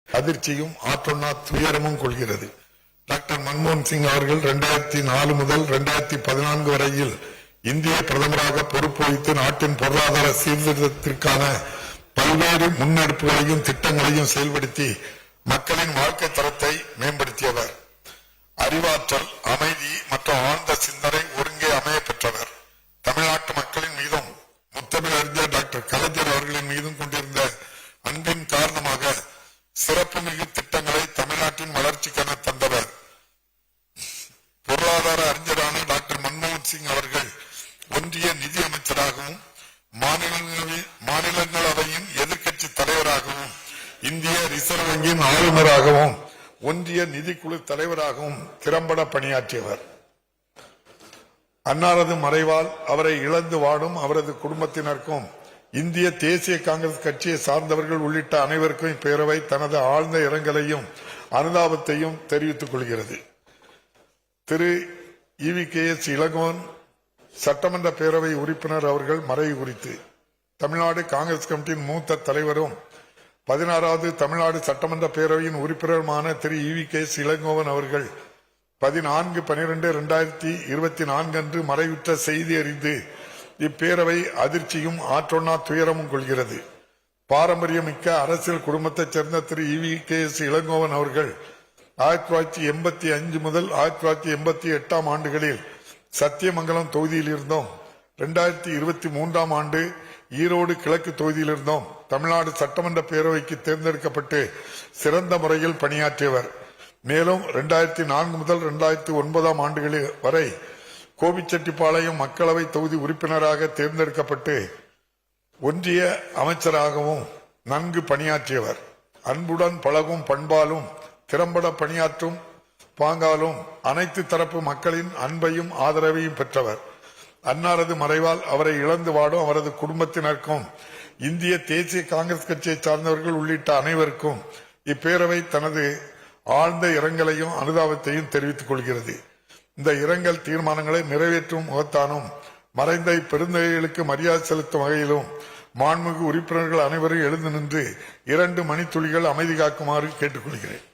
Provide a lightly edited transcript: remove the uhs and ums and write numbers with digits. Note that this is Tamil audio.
அதிர்ச்சியும் ஆற்றொன்னா துயரமும் கொள்கிறது. டாக்டர் மன்மோகன் சிங் அவர்கள் 2004 முதல் 2014 வரையில் இந்திய பிரதமராக பொறுப்பு வகித்து நாட்டின் பொருளாதார சீர்திருத்தத்திற்கான பல்வேறு முன்னெடுப்புகளையும் திட்டங்களையும் செயல்படுத்தி மக்களின் வாழ்க்கை தரத்தை மேம்படுத்தியவர். அறிவாற்றல், அமைதி மற்றும் ஆழ்ந்த சிந்தனை ஒருங்கே அமைய பெற்றவர். தமிழ்நாட்டு மக்களின் மீதும் முத்தமிழறிஞர் டாக்டர் கலைஞர் அவர்களின் மீதும் கொண்டிருந்த அன்பின் காரணமாக சிறப்புமிகு திட்டங்களை தமிழ்நாட்டின் வளர்ச்சிக்கான தந்தவர். பொருளாதார அறிஞரான டாக்டர் மன்மோகன் சிங் அவர்கள் ஒன்றிய நிதி அமைச்சராகவும் மாநிலங்களவையின் எதிர்க்கட்சி தலைவராகவும் இந்திய ரிசர்வ் வங்கியின் ஆளுநராகவும் ஒன்றிய நிதிக்குழு தலைவராகவும் திறம்பட பணியாற்றியவர். அன்னாரது மறைவால் அவரை இழந்து வாடும் அவரது குடும்பத்தினருக்கும் இந்திய தேசிய காங்கிரஸ் கட்சியை சார்ந்தவர்கள் உள்ளிட்ட அனைவருக்கும் இப்பேரவை தனது ஆழ்ந்த இரங்கலையும் அனுதாபத்தையும் தெரிவித்துக் கொள்கிறது. திரு EVKS இளங்கோவன் சட்டமன்ற பேரவை உறுப்பினர் அவர்கள் மறைவு குறித்து தமிழ்நாடு காங்கிரஸ் கமிட்டியின் மூத்த தலைவரும் 16வது தமிழ்நாடு சட்டமன்ற பேரவையின் உறுப்பினருமான திரு EVKS இளங்கோவன் அவர்கள் 14/12/2024 அன்று மறைவுற்ற செய்தி அறிந்து இப்பேரவை அதிர்ச்சியும் ஆற்றொன்னா துயரமும் கொள்கிறது. பாரம்பரியமிக்க அரசியல் குடும்பத்தைச் சேர்ந்த திரு EVKS இளங்கோவன் அவர்கள் 1985 முதல் 1988 ஆண்டுகளில் சத்தியமங்கலம் தொகுதியில் இருந்தோம். 2023 ஆண்டு ஈரோடு கிழக்கு தொகுதியிலிருந்தும் தமிழ்நாடு சட்டமன்ற பேரவைக்கு தேர்ந்தெடுக்கப்பட்டு சிறந்த முறையில் பணியாற்றியவர். மேலும் 2004 முதல் 2009 ஆண்டுகளில் வரை கோபிச்செட்டிப்பாளையம் மக்களவை தொகுதி உறுப்பினராக தேர்ந்தெடுக்கப்பட்டு ஒன்றிய அமைச்சராகவும் நன்கு பணியாற்றியவர். அன்புடன் பழகும் பண்பாலும் திறம்பட பணியாற்றும் பாங்காலும் அனைத்து தரப்பு மக்களின் அன்பையும் ஆதரவையும் பெற்றவர். அன்னாரது மறைவால் அவரை இழந்து வாடும் அவரது குடும்பத்தினருக்கும் இந்திய தேசிய காங்கிரஸ் கட்சியை சார்ந்தவர்கள் உள்ளிட்ட அனைவருக்கும் இப்பேரவை தனது ஆழ்ந்த இரங்கலையும் அனுதாபத்தையும் தெரிவித்துக் கொள்கிறது. இந்த இரங்கல் தீர்மானங்களை நிறைவேற்றும் முகத்தானும் மறைந்த இப்பெருந்தகைகளுக்கு மரியாதை செலுத்தும் வகையிலும் மாண்புமிகு உறுப்பினர்கள் அனைவரும் எழுந்து நின்று 2 மணித்துளிகள் அமைதி காக்குமாறு கேட்டுக்கொள்கிறேன்.